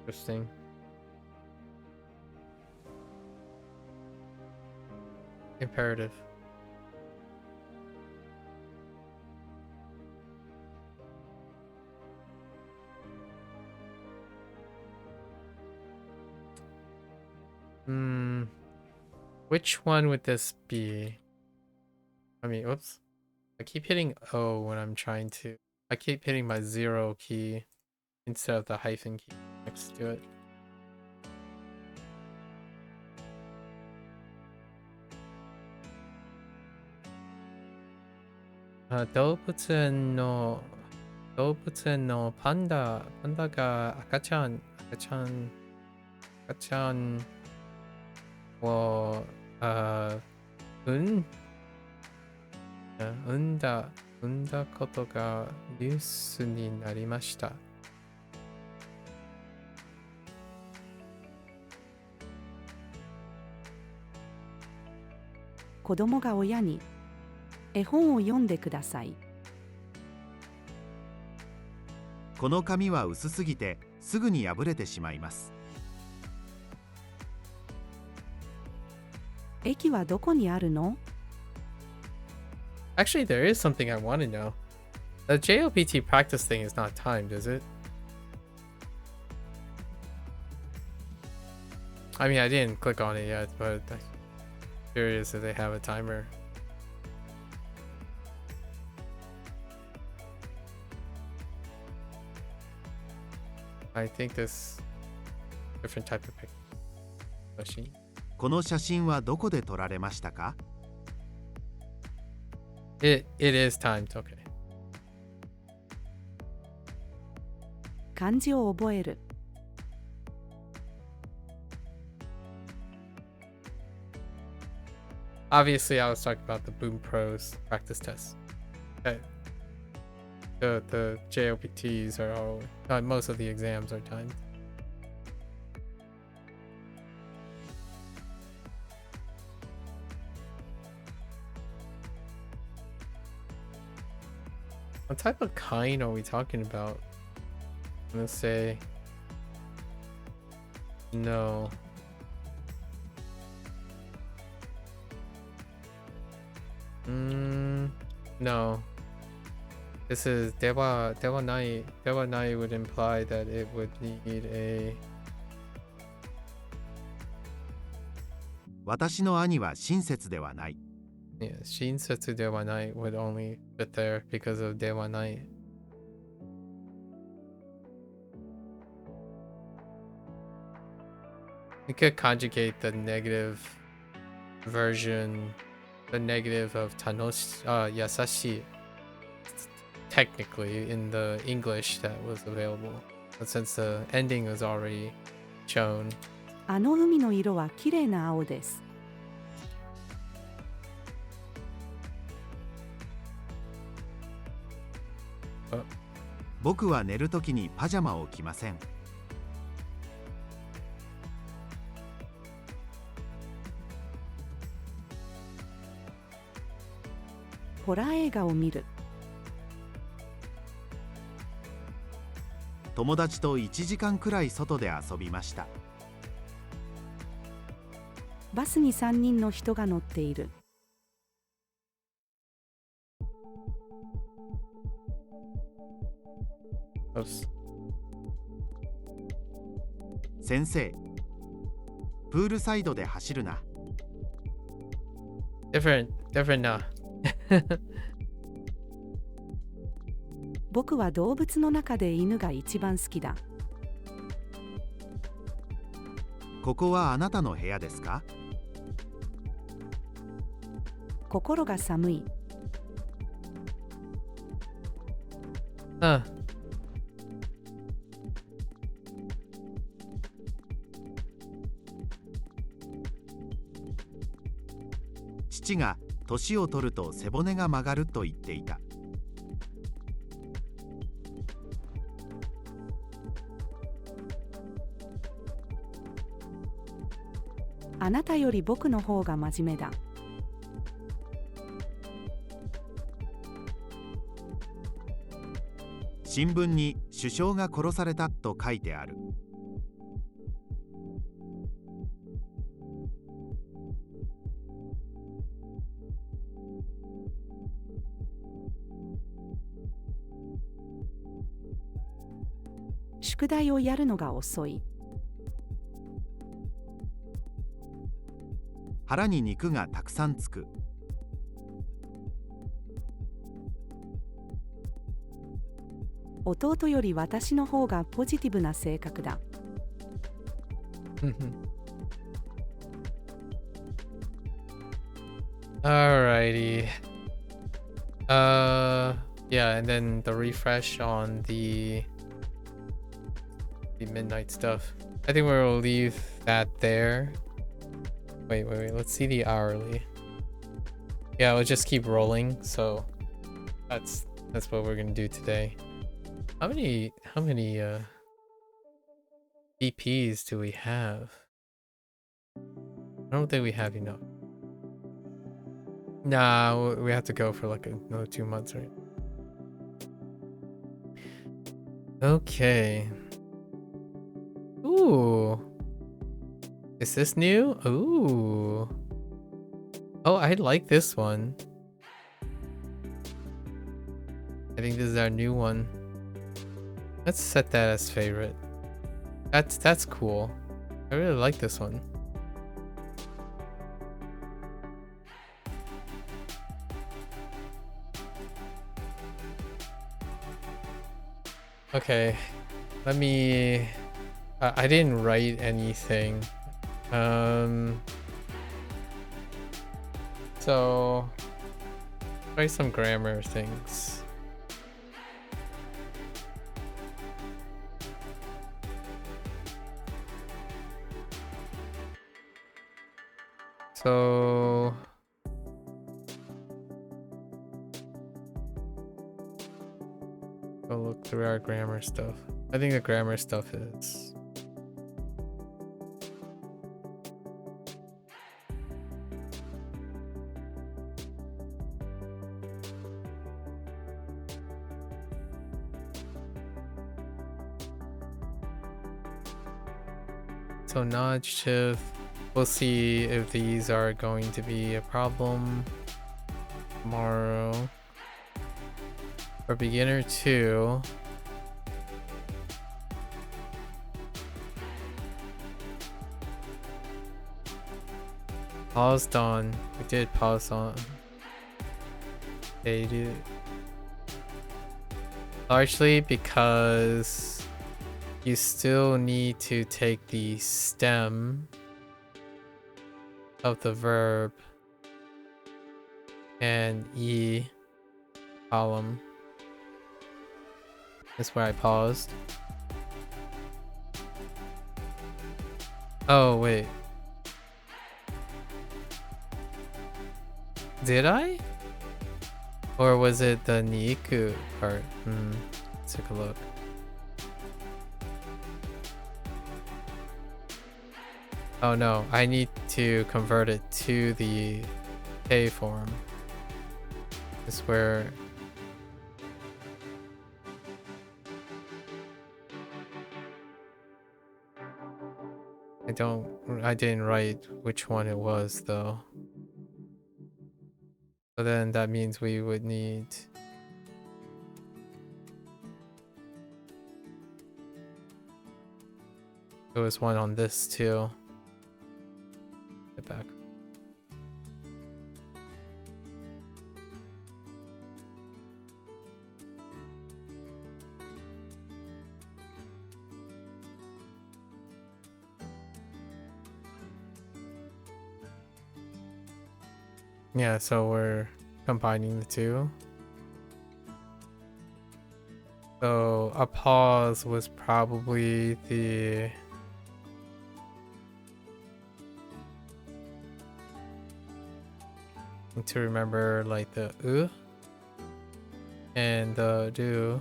Interesting. Imperative. Which one would this be? I mean, oops. I keep hitting O when I'm trying to. I keep hitting my 0 key instead of the hyphen key next to it.動物園のパンダが赤ちゃんを産んだことがニュースになりました。子供が親に絵本を読んでくださいこの紙は薄すぎてすぐに破れてしまいます。駅はどこにあるの？ Actually, there is something I want to know. The JLPT practice thing is not timed, is it? I mean, I didn't click on it yet, but I'm curious if they have a timer. I think this different type of machine. この写真はどこで撮られましたか？ It is timed, okay. 漢字を覚える。Obviously, I was talking about the Bunpro's practice test. Okay. The JLPTs are all, most of the exams are timed. What type of kind are we talking about? I'm gonna say no. No. This is Dewa Nai. Dewa Nai would imply that it would need a. 私の兄は親切ではない。Yeah, Shinsetsu Dewa Nai would only fit there because of Dewa Nai. We could conjugate the negative version, the negative of Yasashi, technically in the English that was available. But since the ending was already shown. あの海の色はきれいな青です。僕は寝るときにパジャマを着ません。ホラー映画を見る。友達と1時間くらい外で遊びました。バスに3人の人が乗っている。先生、プールサイドで走るな。Different now. 僕は動物の中で犬が一番好きだ。ここはあなたの部屋ですか？心が寒い。父が年を取ると背骨が曲がると言っていた。あなたより僕の方が真面目だ。新聞に首相が殺されたと書いてある。宿題をやるのが遅い。腹に肉がたくさんつく。弟より私の方がポジティブな性格だ。Alrighty. Yeah, and then the refresh on the midnight stuff. I think we'll leave that there. Wait. Let's see the hourly. Yeah, we'll just keep rolling. So that's what we're gonna do today. How many DPs do we have? I don't think we have enough. Nah, we have to go for like another 2 months, right? Okay. Ooh. Is this new? Ooh. Oh, I like this one. I think this is our new one. Let's set that as favorite. That's cool. I really like this one. Okay, let me. I didn't write anything. So try some grammar things. So go look through our grammar stuff. I think the grammar stuff is so non-adjective. We'll see if these are going to be a problem tomorrow. For beginner 2, paused on. We did pause on. They do. Largely because you still need to take the stem of the verb and E column. That's where I paused. Oh, wait. Did I? Or was it the Niku part? Let's take a look. Oh no, I need to convert it to the K form. Is where I didn't write which one it was though. So then that means we would need there was one on this too. Get back. Yeah, so we're combining the two. So a pause was probably the to remember like the and the do.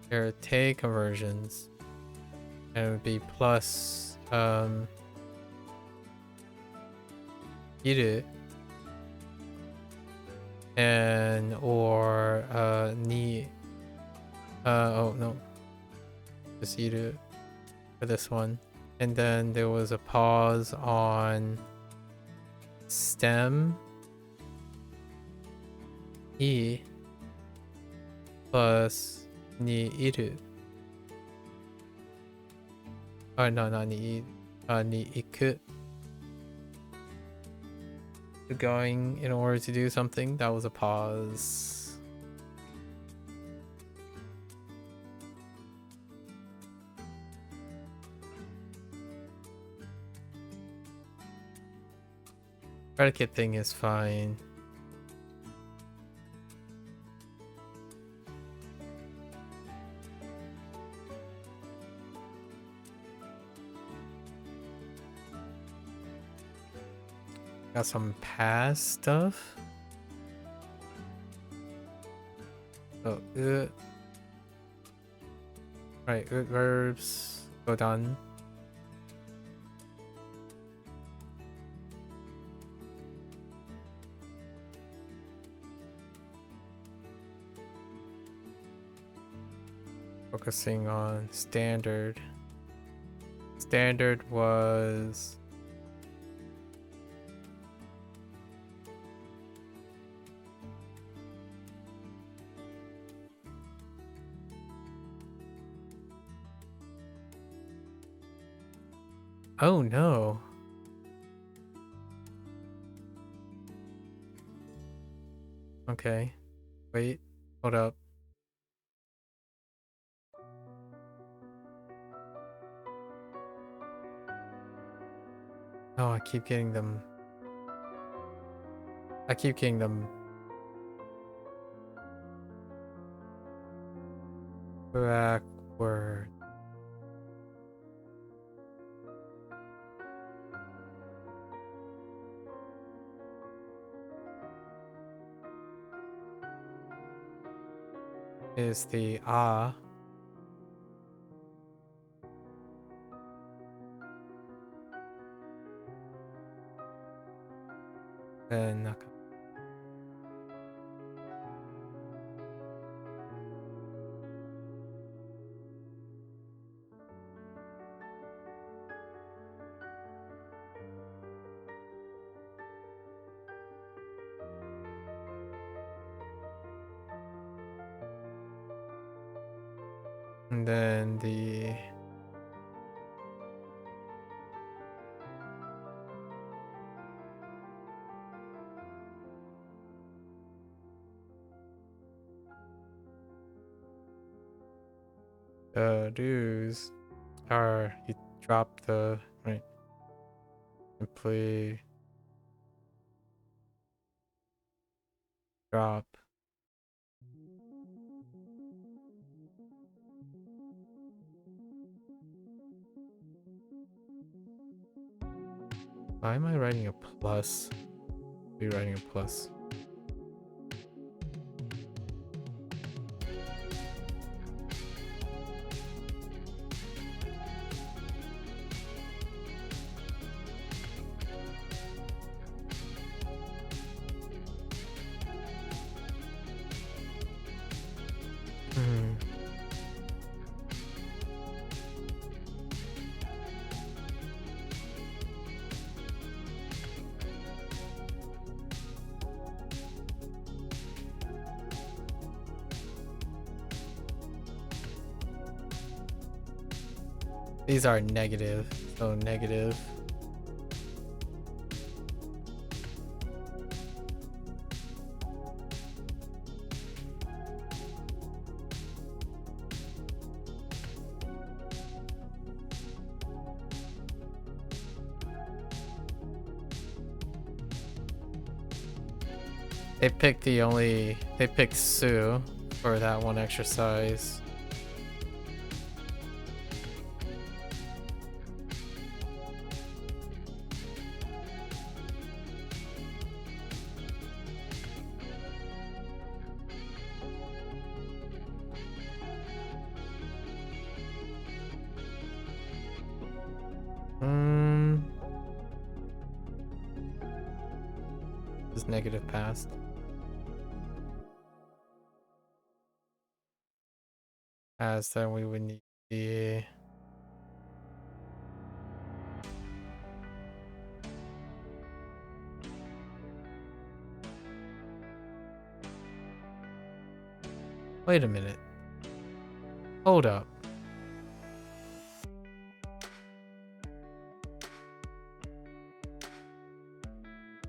There are te conversions. And it would be plus iru and or ni oh no, just iru for this one. And then there was a pause on stem I plus ni iru. Oh no, not ni iku. Going in order to do something, that was a pause. Predicate thing is fine. Got some past stuff. So, right, verbs go done. focusing on standard. Standard was oh no. Okay. Wait. Hold up. Oh, I keep getting them. Backward. Is the ah. And naka. And then the do's are you drop the right. Simply drop. Why am I writing a plus? Be writing a plus. These are negative, so negative. They picked Sue for that one exercise. Is negative past? As then we would need the wait a minute. Hold up.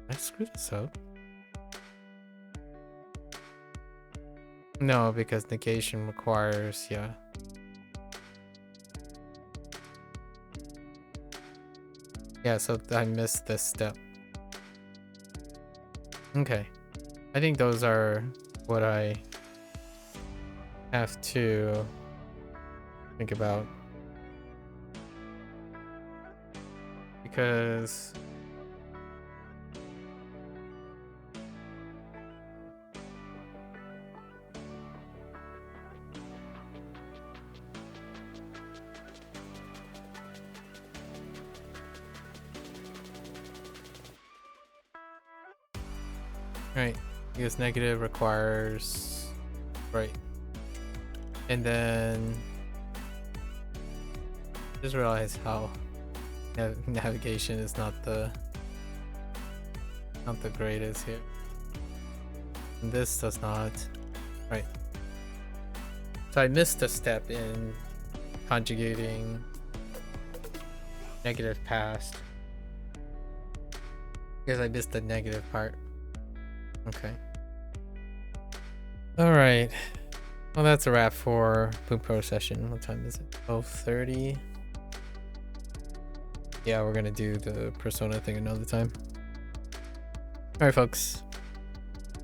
I screwed this up. No, because negation requires, yeah. Yeah, so I missed this step. Okay. I think those are what I have to think about. Because right, because negative requires right. And then Just realize how navigation is not the greatest here. And this does not. Right. So I missed a step in conjugating negative past. Because I missed the negative part. Okay. Alright. Well, that's a wrap for Bunpro session. What time is it? 12:30. Yeah, we're gonna do the persona thing another time. Alright, folks.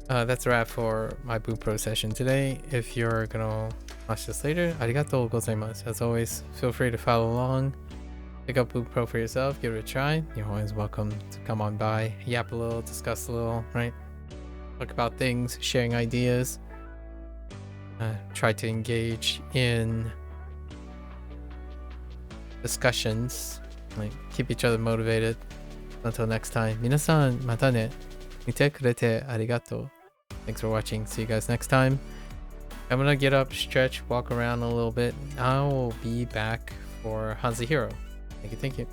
That's a wrap for my Bunpro session today. If you're gonna watch this later, arigatou gozaimasu. As always, feel free to follow along. Pick up Bunpro for yourself, give it a try. You're always welcome to come on by, yap a little, discuss a little, right? Talk about things, sharing ideas. Try to engage in discussions, like keep each other motivated. Until next time, 皆さんまたね。見てくれてありがとう. Thanks for watching. See you guys next time. I'm gonna get up, stretch, walk around a little bit. I will be back for Hanzahiro. Thank you.